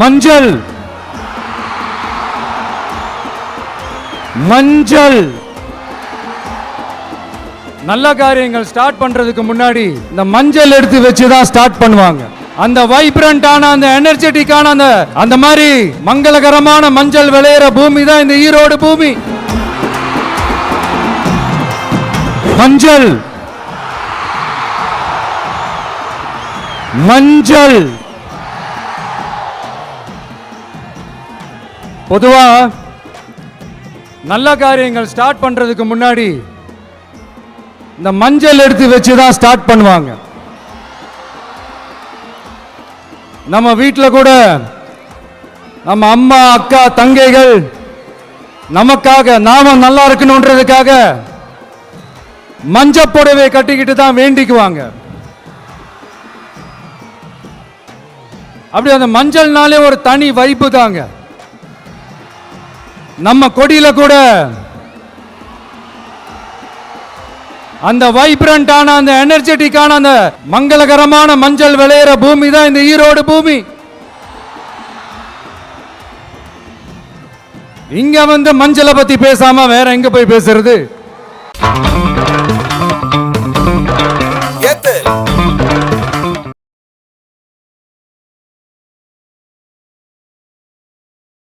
மஞ்சள் மஞ்சள் நல்ல காரியங்கள் ஸ்டார்ட் பண்றதுக்கு முன்னாடி இந்த மஞ்சள் எடுத்து வச்சு தான் ஸ்டார்ட் பண்ணுவாங்க. அந்த வைப்ரண்டான அந்த எனர்ஜெட்டிக்கான அந்த மாதிரி மங்களகரமான மஞ்சள் விளையிற பூமி தான் இந்த ஈரோடு பூமி. மஞ்சள் மஞ்சள் பொதுவா நல்ல காரியங்கள் ஸ்டார்ட் பண்றதுக்கு முன்னாடி இந்த மஞ்சள் எடுத்து வச்சு தான் ஸ்டார்ட் பண்ணுவாங்க. நம்ம வீட்டில் கூட நம்ம அம்மா அக்கா தங்கைகள் நமக்காக நாம நல்லா இருக்கணும்ன்றதுக்காக மஞ்சள் புடவை கட்டிக்கிட்டு தான் வேண்டிக்குவாங்க. அப்படி அந்த மஞ்சள்னாலே ஒரு தனி வைப்பு தாங்க. நம்ம கொடியில கூட அந்த வைப்ரண்டான அந்த எனர்ஜெட்டிக்கான அந்த மங்களகரமான மஞ்சள் விளையிற பூமி தான் இந்த ஈரோடு பூமி. இங்க வந்து மஞ்சளை பத்தி பேசாம வேற எங்க போய் பேசுறது?